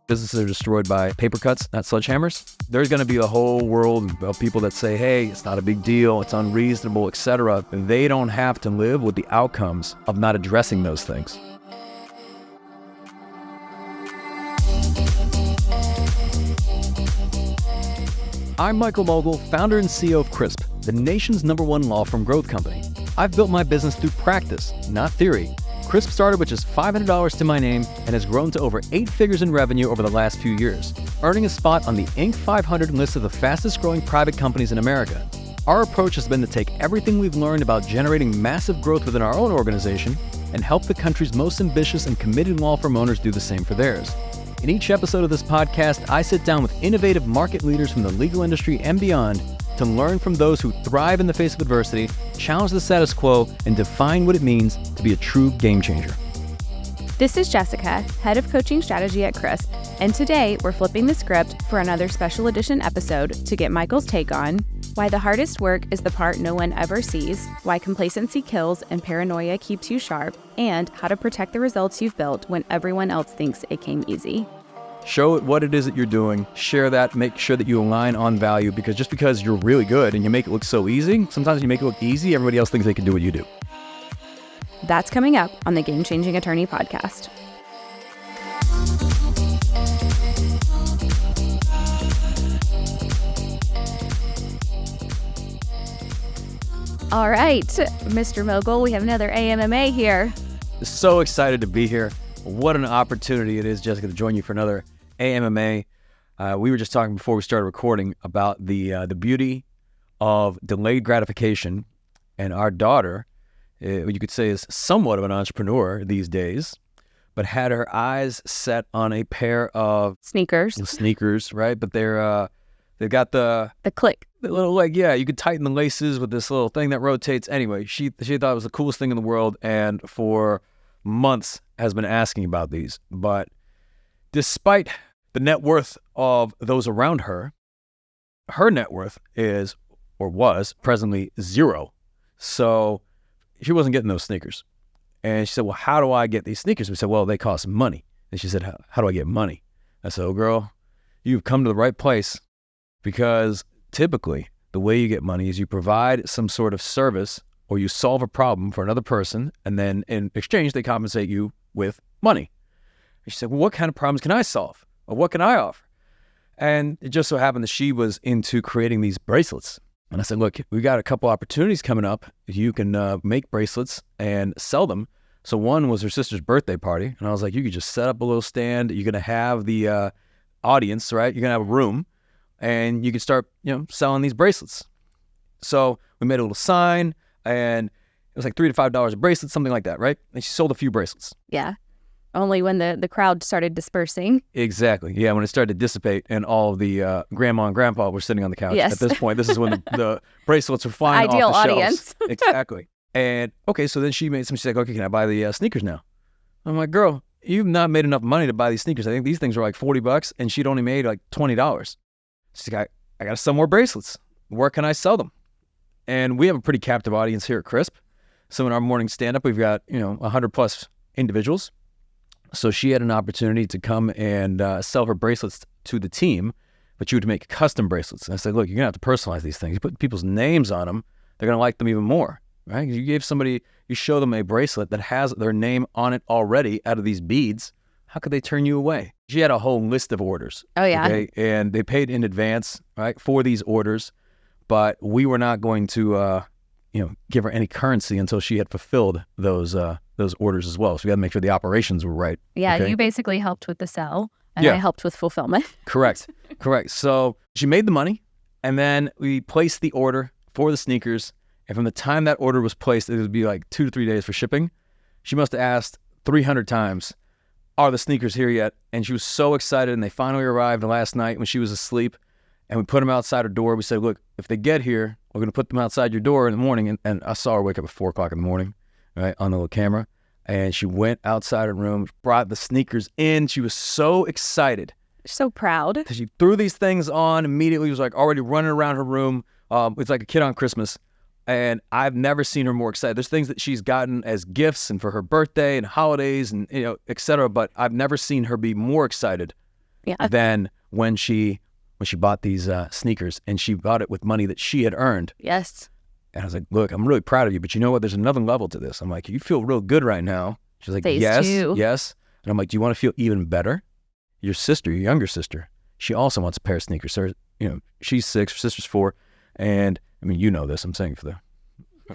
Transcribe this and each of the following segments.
businesses are destroyed by paper cuts, not sledgehammers. There's going to be a whole world of people that say, hey, it's not a big deal, it's unreasonable, etc. They don't have to live with the outcomes of not addressing those things. I'm Michael Mogill, founder and CEO of Crisp, the nation's #1 law firm growth company. I've built my business through practice, not theory. Crisp started with just $500 to my name and has grown to over 8 figures in revenue over the last few years, earning a spot on the Inc. 500 list of the fastest growing private companies in America. Our approach has been to take everything we've learned about generating massive growth within our own organization and help the country's most ambitious and committed law firm owners do the same for theirs. In each episode of this podcast, I sit down with innovative market leaders from the legal industry and beyond to learn from those who thrive in the face of adversity, challenge the status quo, and define what it means to be a true game changer. This is Jessica, Head of Coaching Strategy at Crisp, and today we're flipping the script for another special edition episode to get Michael's take on why the hardest work is the part no one ever sees, why complacency kills and paranoia keeps you sharp, and how to protect the results you've built when everyone else thinks it came easy. Show it what it is that you're doing, share that, make sure that you align on value, because just because you're really good and you make it look so easy, sometimes you make it look easy, everybody else thinks they can do what you do. That's coming up on the Game Changing Attorney podcast. All right, Mr. Mogill, we have another AMMA here. So excited to be here. What an opportunity it is, Jessica, to join you for another AMMA. We were just talking before we started recording about the beauty of delayed gratification, and our daughter, you could say, is somewhat of an entrepreneur these days, but had her eyes set on a pair of sneakers, right? But they've got the click, the little, like, yeah, you could tighten the laces with this little thing that rotates. Anyway, she thought it was the coolest thing in the world, and for months has been asking about these. But despite the net worth of those around her, her net worth is, or was, presently zero. So she wasn't getting those sneakers. And she said, well, how do I get these sneakers? We said, well, they cost money. And she said, how do I get money? I said, oh, girl, you've come to the right place, because typically the way you get money is you provide some sort of service or you solve a problem for another person, and then in exchange, they compensate you with money. And she said, well, what kind of problems can I solve? Or what can I offer? And it just so happened that she was into creating these bracelets. And I said, look, we got a couple opportunities coming up. You can make bracelets and sell them. So one was her sister's birthday party. And I was like, you could just set up a little stand. You're going to have the audience, right? You're going to have a room, and you can start, selling these bracelets. So we made a little sign, and it was like $3 to $5 a bracelet, something like that, right? And she sold a few bracelets. Yeah. Only when the crowd started dispersing. Exactly. Yeah, when it started to dissipate and all of the grandma and grandpa were sitting on the couch. Yes. At this point, this is when the bracelets are flying off the shelves. Ideal audience. Exactly. And okay, so then she's like, okay, can I buy the sneakers now? I'm like, girl, you've not made enough money to buy these sneakers. I think these things are like $40, and she'd only made like $20. She's like, I got to sell more bracelets. Where can I sell them? And we have a pretty captive audience here at Crisp. So in our morning stand-up, we've got, 100 plus individuals. So she had an opportunity to come and sell her bracelets to the team, but you would make custom bracelets. And I said, look, you're going to have to personalize these things. You put people's names on them, they're going to like them even more, right? You show them a bracelet that has their name on it already out of these beads. How could they turn you away? She had a whole list of orders. Oh, yeah. Okay? And they paid in advance, right, for these orders. But we were not going to, give her any currency until she had fulfilled those orders as well. So we got to make sure the operations were right. Yeah, okay? You basically helped with the sell, and I helped with fulfillment. Correct. So she made the money, and then we placed the order for the sneakers. And from the time that order was placed, it would be like 2 to 3 days for shipping. She must have asked 300 times, are the sneakers here yet? And she was so excited, and they finally arrived last night when she was asleep. And we put them outside her door. We said, look, if they get here, we're going to put them outside your door in the morning. And I saw her wake up at 4 o'clock in the morning, right, on the little camera. And she went outside her room, brought the sneakers in. She was so excited. So proud. She threw these things on immediately. Was like already running around her room. It's like a kid on Christmas. And I've never seen her more excited. There's things that she's gotten as gifts and for her birthday and holidays and, et cetera. But I've never seen her be more excited than when she bought these sneakers, and she bought it with money that she had earned. Yes. And I was like, look, I'm really proud of you, but you know what? There's another level to this. I'm like, you feel real good right now. She's like, Phase yes, 2. yes. And I'm like, do you want to feel even better? Your sister, your younger sister, she also wants a pair of sneakers. So, she's 6, her sister's 4. And I mean, you know this, I'm saying for the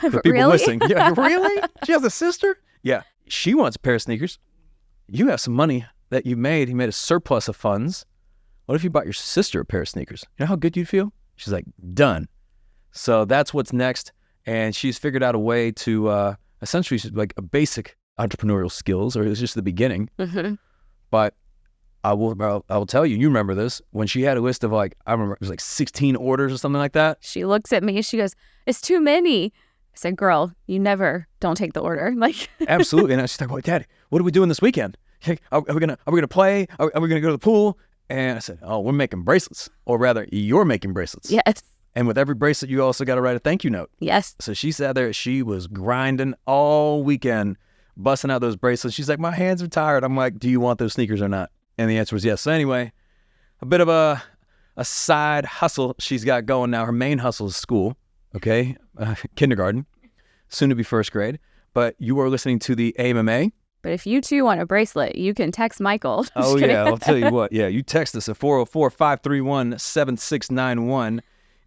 people Really? listening. Yeah, really? She has a sister? Yeah. She wants a pair of sneakers. You have some money that you made a surplus of funds. What if you bought your sister a pair of sneakers? You know how good you'd feel? She's like, done. So that's what's next. And she's figured out a way to essentially like a basic entrepreneurial skills, or it was just the beginning. Mm-hmm. But I will tell you, you remember this, when she had a list of I remember it was like 16 orders or something like that. She looks at me, she goes, it's too many. I said, girl, you never don't take the order. Like, Absolutely. And she's like, well, Daddy, what are we doing this weekend? Like, are we gonna play? Are we gonna go to the pool? And I said, oh, we're making bracelets, or rather, you're making bracelets. yes. And with every bracelet, you also got to write a thank you note. Yes. So she sat there, she was grinding all weekend, busting out those bracelets. She's like, my hands are tired. I'm like, do you want those sneakers or not? And the answer was yes. So anyway, a bit of a side hustle she's got going now. Her main hustle is school, okay? Kindergarten, soon to be first grade. But you are listening to the AMMA. But if you too want a bracelet, you can text Michael. Oh, yeah, I'll tell you what. Yeah, you text us at 404-531-7691. And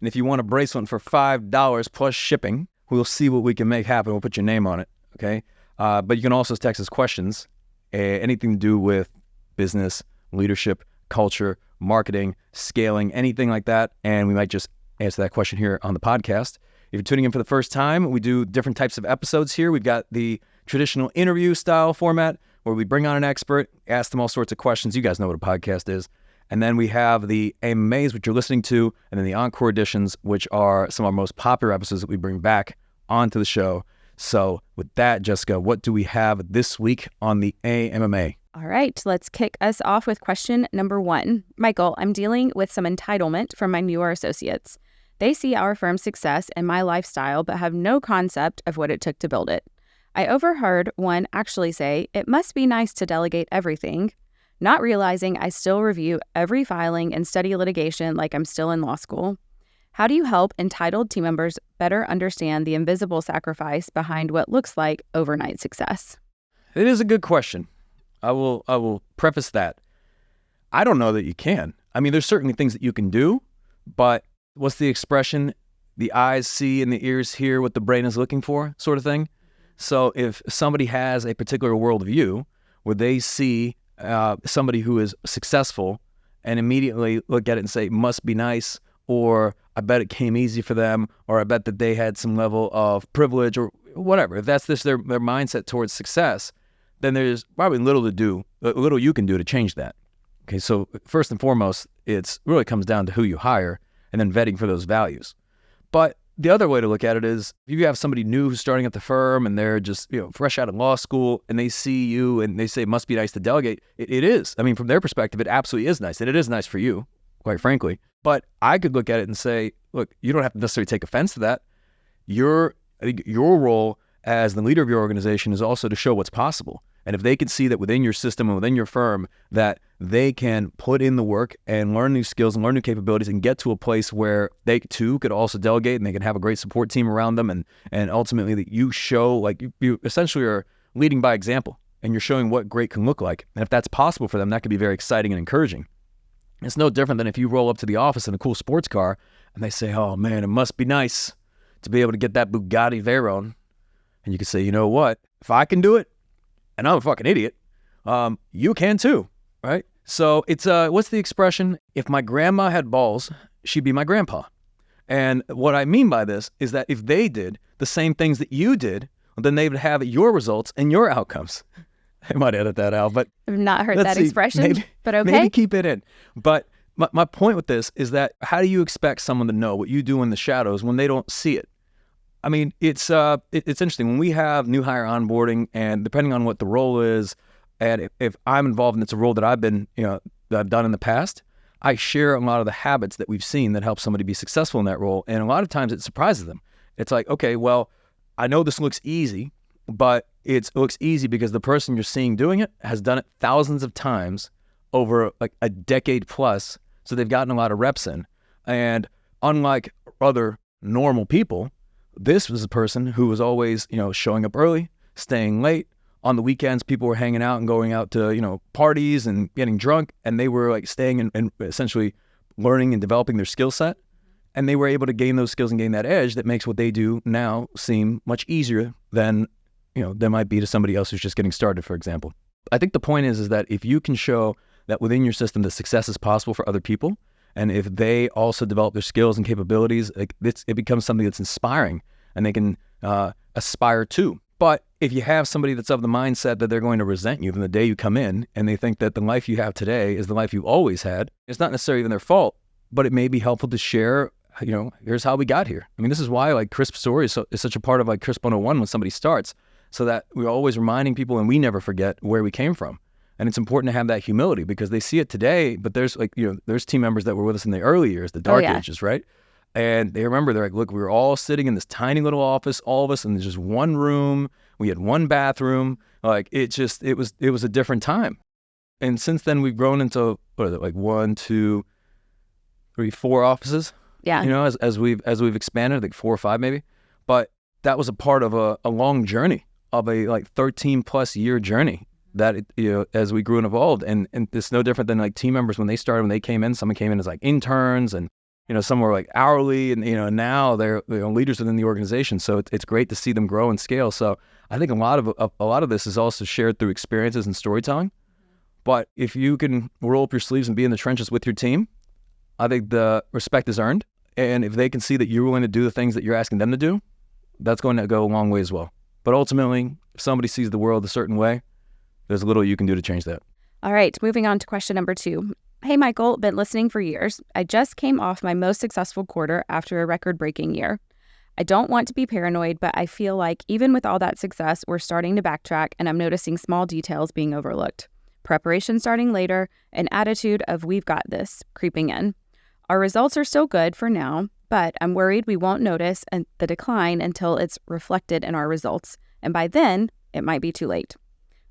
if you want a bracelet for $5 plus shipping, we'll see what we can make happen. We'll put your name on it, okay? But you can also text us questions, anything to do with business, leadership, culture, marketing, scaling, anything like that. And we might just answer that question here on the podcast. If you're tuning in for the first time, we do different types of episodes here. We've got the traditional interview style format where we bring on an expert, ask them all sorts of questions. You guys know what a podcast is. And then we have the AMAs, which you're listening to, and then the encore editions, which are some of our most popular episodes that we bring back onto the show. So with that, Jessica, what do we have this week on the AMMA? All right, let's kick us off with question number 1. Michael, I'm dealing with some entitlement from my newer associates. They see our firm's success and my lifestyle, but have no concept of what it took to build it. I overheard one actually say, it must be nice to delegate everything, not realizing I still review every filing and study litigation like I'm still in law school. How do you help entitled team members better understand the invisible sacrifice behind what looks like overnight success? It is a good question. I will preface that. I don't know that you can. I mean, there's certainly things that you can do, but what's the expression? The eyes see and the ears hear what the brain is looking for, sort of thing. So if somebody has a particular worldview where they see somebody who is successful and immediately look at it and say, must be nice, or I bet it came easy for them, or I bet that they had some level of privilege or whatever. If that's just their mindset towards success, then there's probably little you can do to change that. Okay, so first and foremost, it's really comes down to who you hire and then vetting for those values. But the other way to look at it is if you have somebody new who's starting at the firm and they're just fresh out of law school and they see you and they say it must be nice to delegate, it is. I mean, from their perspective, it absolutely is nice. And it is nice for you, quite frankly. But I could look at it and say, look, you don't have to necessarily take offense to that. I think your role as the leader of your organization is also to show what's possible. And if they can see that within your system and within your firm that they can put in the work and learn new skills and learn new capabilities and get to a place where they too could also delegate and they can have a great support team around them, and ultimately that you show, like, you essentially are leading by example and you're showing what great can look like. And if that's possible for them, that could be very exciting and encouraging. It's no different than if you roll up to the office in a cool sports car and they say, oh man, it must be nice to be able to get that Bugatti Veyron. And you can say, you know what, if I can do it, and I'm a fucking idiot, you can too, right? So it's, what's the expression? If my grandma had balls, she'd be my grandpa. And what I mean by this is that if they did the same things that you did, then they would have your results and your outcomes. I might edit that out, but I've not heard that expression, but okay. Maybe keep it in. But my point with this is that how do you expect someone to know what you do in the shadows when they don't see it? I mean, it's interesting. When we have new hire onboarding, and depending on what the role is, and if I'm involved and it's a role that I've been, that I've done in the past, I share a lot of the habits that we've seen that help somebody be successful in that role. And a lot of times it surprises them. It's like, okay, well, I know this looks easy, but it looks easy because the person you're seeing doing it has done it thousands of times over like a decade plus. So they've gotten a lot of reps in. And unlike other normal people, this was a person who was always, showing up early, staying late. On the weekends, people were hanging out and going out to, parties and getting drunk. And they were like staying and essentially learning and developing their skill set. And they were able to gain those skills and gain that edge that makes what they do now seem much easier than, there might be to somebody else who's just getting started, for example. I think the point is that if you can show that within your system that success is possible for other people, and if they also develop their skills and capabilities, it becomes something that's inspiring and they can aspire to. But if you have somebody that's of the mindset that they're going to resent you from the day you come in, and they think that the life you have today is the life you always had, it's not necessarily even their fault, but it may be helpful to share, here's how we got here. I mean, this is why like Crisp story is such a part of like Crisp 101 when somebody starts, so that we're always reminding people and we never forget where we came from. And it's important to have that humility because they see it today, but there's there's team members that were with us in the early years, the dark ages, right? And they remember, they're like, look, we were all sitting in this tiny little office, all of us in just one room. We had one bathroom. Like it was a different time. And since then we've grown into, what is it, like 1, 2, 3, 4 offices? Yeah. As we've expanded, like 4 or 5 maybe. But that was a part of a long journey, of a like 13 plus year journey that, as we grew and evolved. And it's no different than like team members when they started, when they came in, someone came in as like interns and, some were like hourly and, now they're leaders within the organization. So it's great to see them grow and scale. So I think a lot of this is also shared through experiences and storytelling. But if you can roll up your sleeves and be in the trenches with your team, I think the respect is earned. And if they can see that you're willing to do the things that you're asking them to do, that's going to go a long way as well. But ultimately, if somebody sees the world a certain way, there's little you can do to change that. All right, moving on to question number 2. Hey, Michael, been listening for years. I just came off my most successful quarter after a record-breaking year. I don't want to be paranoid, but I feel like even with all that success, we're starting to backtrack and I'm noticing small details being overlooked. Preparation starting later, an attitude of we've got this creeping in. Our results are still good for now, but I'm worried we won't notice the decline until it's reflected in our results. And by then, it might be too late.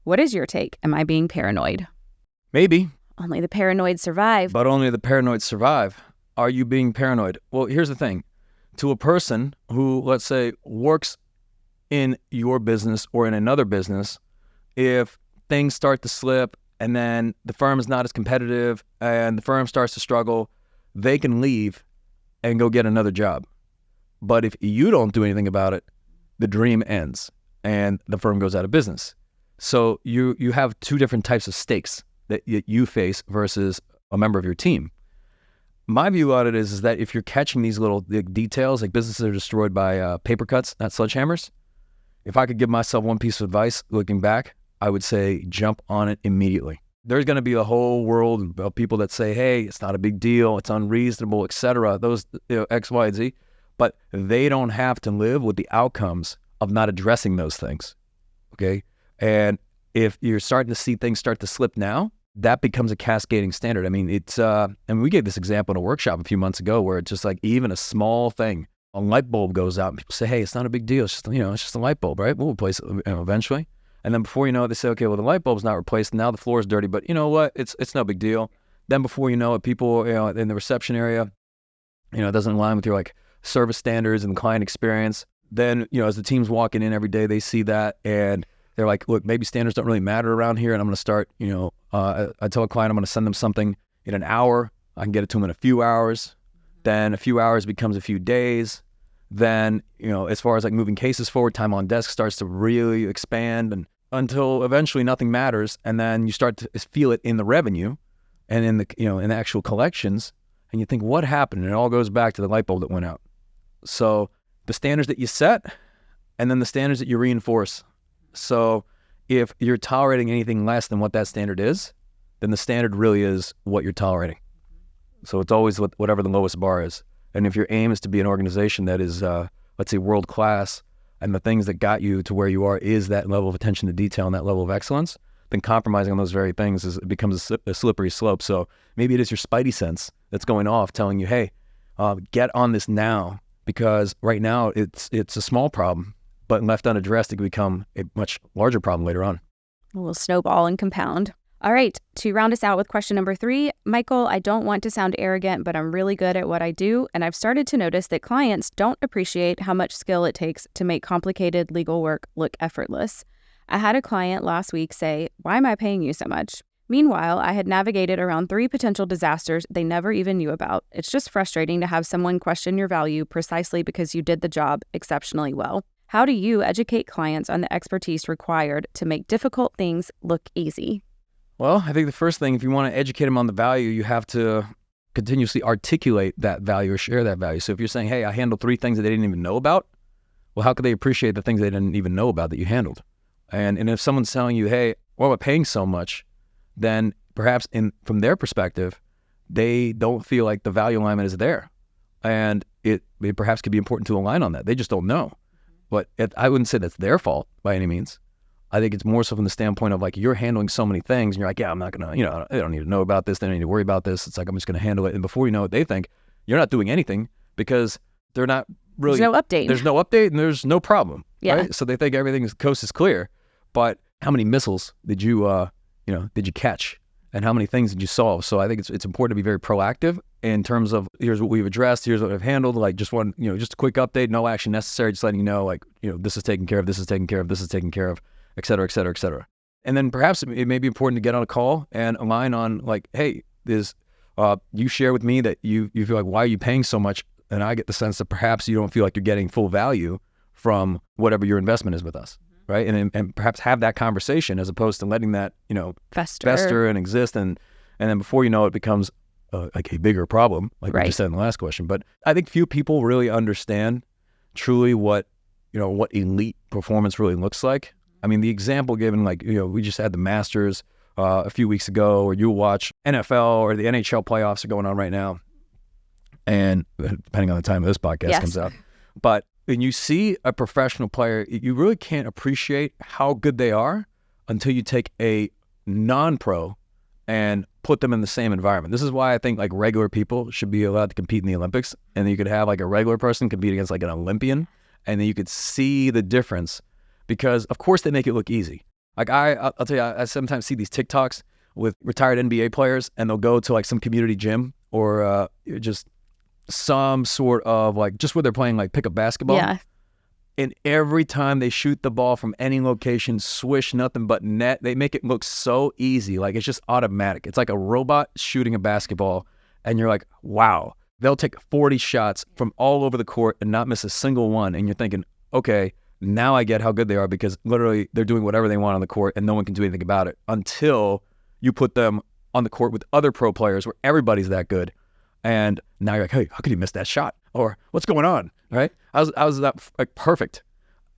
What is your take? Am I being paranoid? Maybe. Only the paranoid survive. But only the paranoid survive. Are you being paranoid? Well, here's the thing. To a person who, let's say, works in your business or in another business, if things start to slip and then the firm is not as competitive and the firm starts to struggle, they can leave and go get another job. But if you don't do anything about it, the dream ends and the firm goes out of business. So you have 2 different types of stakes that you face versus a member of your team. My view on it is that if you're catching these little details, like businesses are destroyed by paper cuts, not sledgehammers. If I could give myself one piece of advice looking back, I would say jump on it immediately. There's going to be a whole world of people that say, hey, it's not a big deal, it's unreasonable, etc. Those X, Y, and Z. But they don't have to live with the outcomes of not addressing those things. Okay? And if you're starting to see things start to slip now, that becomes a cascading standard. I mean, and we gave this example in a workshop a few months ago where it's just like even a small thing, a light bulb goes out and people say, hey, it's not a big deal. It's just, it's just a light bulb, right? We'll replace it eventually. And then before you know it, they say, okay, well, the light bulb's not replaced. Now the floor is dirty, but you know what? It's no big deal. Then before you know it, people, in the reception area, it doesn't align with your like service standards and client experience. Then, as the team's walking in every day, they see that and they're like, look, maybe standards don't really matter around here. And I'm going to start, I tell a client I'm going to send them something in an hour. I can get it to them in a few hours. Then a few hours becomes a few days. Then, as far as like moving cases forward, time on desk starts to really expand and until eventually nothing matters. And then you start to feel it in the revenue and in the, in the actual collections. And you think, what happened? And it all goes back to the light bulb that went out. So the standards that you set and then the standards that you reinforce. So if you're tolerating anything less than what that standard is, then the standard really is what you're tolerating. So it's always whatever the lowest bar is. And if your aim is to be an organization that is, let's say, world class, and the things that got you to where you are is that level of attention to detail and that level of excellence, then compromising on those very things it becomes a slippery slope. So maybe it is your spidey sense that's going off telling you, hey, get on this now, because right now it's a small problem. But left unaddressed, it can become a much larger problem later on. A little snowball and compound. All right, to round us out with question number 3, Michael, I don't want to sound arrogant, but I'm really good at what I do, and I've started to notice that clients don't appreciate how much skill it takes to make complicated legal work look effortless. I had a client last week say, "Why am I paying you so much?" Meanwhile, I had navigated around 3 potential disasters they never even knew about. It's just frustrating to have someone question your value precisely because you did the job exceptionally well. How do you educate clients on the expertise required to make difficult things look easy? Well, I think the first thing, if you want to educate them on the value, you have to continuously articulate that value or share that value. So if you're saying, hey, I handled 3 things that they didn't even know about, well, how could they appreciate the things they didn't even know about that you handled? And if someone's telling you, hey, why am I paying so much? Then perhaps from their perspective, they don't feel like the value alignment is there. And it perhaps could be important to align on that. They just don't know. But I wouldn't say that's their fault by any means. I think it's more so from the standpoint of like, you're handling so many things and you're like, yeah, I'm not going to, they don't need to know about this. They don't need to worry about this. It's like, I'm just going to handle it. And before you know it, they think you're not doing anything because they're not really. There's no update. There's no update and there's no problem. Yeah. Right? So they think the coast is clear. But how many missiles did you catch? And how many things did you solve? So I think it's important to be very proactive in terms of, here's what we've addressed, here's what I've handled, like just a quick update, no action necessary, just letting you know, like, this is taken care of, this is taken care of, this is taken care of, et cetera, et cetera, et cetera. And then perhaps it may be important to get on a call and align on like, hey, you share with me that you feel like, why are you paying so much? And I get the sense that perhaps you don't feel like you're getting full value from whatever your investment is with us. Right. And perhaps have that conversation as opposed to letting that, fester and exist. And then before you know it becomes like a bigger problem, like we just said in the last question. But I think few people really understand truly what elite performance really looks like. I mean, the example given, like, we just had the Masters a few weeks ago, or you watch NFL or the NHL playoffs are going on right now. And depending on the time this podcast comes out. But when you see a professional player, you really can't appreciate how good they are until you take a non-pro and put them in the same environment. This is why I think like regular people should be allowed to compete in the Olympics, and then you could have like a regular person compete against like an Olympian, and then you could see the difference because of course they make it look easy. Like I'll tell you, I sometimes see these TikToks with retired NBA players, and they'll go to like some community gym or just some sort of like just where they're playing like pickup basketball. Yeah. And every time they shoot the ball from any location, swish, nothing but net, they make it look so easy. Like it's just automatic. It's like a robot shooting a basketball. And you're like, wow. They'll take 40 shots from all over the court and not miss a single one. And you're thinking, okay, now I get how good they are because literally they're doing whatever they want on the court and no one can do anything about it until you put them on the court with other pro players where everybody's that good. And now you're like, hey, how could he miss that shot? Or what's going on, right? I was that like perfect.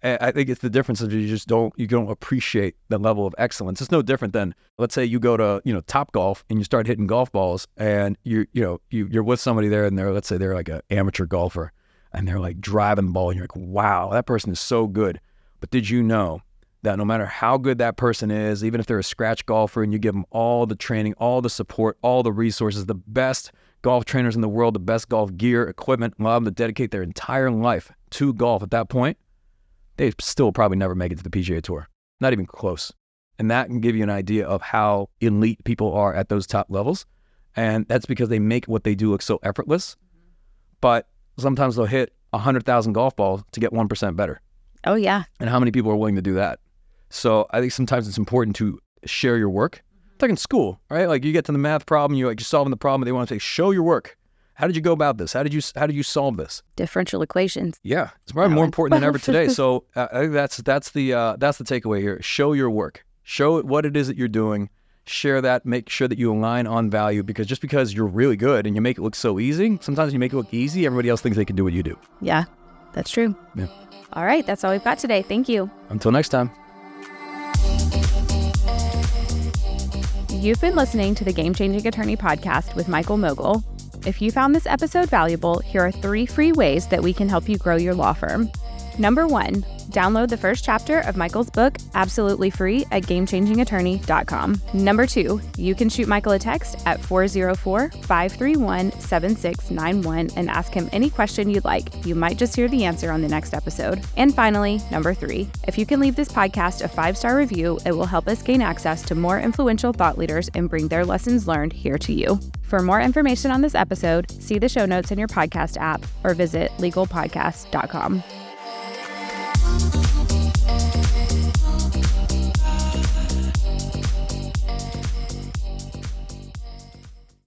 And I think it's the difference of you don't appreciate the level of excellence. It's no different than, let's say you go to, Top Golf and you start hitting golf balls and you're with somebody there and let's say they're like an amateur golfer and they're like driving the ball and you're like, wow, that person is so good. But did you know that no matter how good that person is, even if they're a scratch golfer and you give them all the training, all the support, all the resources, the best golf trainers in the world, the best golf gear, equipment, allow them to dedicate their entire life to golf at that point, they still probably never make it to the PGA Tour. Not even close. And that can give you an idea of how elite people are at those top levels. And that's because they make what they do look so effortless. But sometimes they'll hit 100,000 golf balls to get 1% better. Oh, yeah. And how many people are willing to do that? So I think sometimes it's important to share your work. It's like in school, right? Like you get to the math problem, you're solving the problem, and they want to say, show your work. How did you go about this? How did you solve this? Differential equations. Yeah, it's probably more important than ever today. So I think that's the takeaway here. Show your work. Show what it is that you're doing. Share that. Make sure that you align on value, because just because you're really good and you make it look so easy, sometimes you make it look easy, everybody else thinks they can do what you do. Yeah, that's true. Yeah. All right, that's all we've got today. Thank you. Until next time. You've been listening to the Game Changing Attorney podcast with Michael Mogill. If you found this episode valuable, here are 3 free ways that we can help you grow your law firm. Number 1, download the first chapter of Michael's book absolutely free at GameChangingAttorney.com. Number 2, you can shoot Michael a text at 404-531-7600. 888-7691 and ask him any question you'd like. You might just hear the answer on the next episode. And finally, number 3, if you can leave this podcast a 5-star review, it will help us gain access to more influential thought leaders and bring their lessons learned here to you. For more information on this episode, see the show notes in your podcast app or visit legalpodcast.com.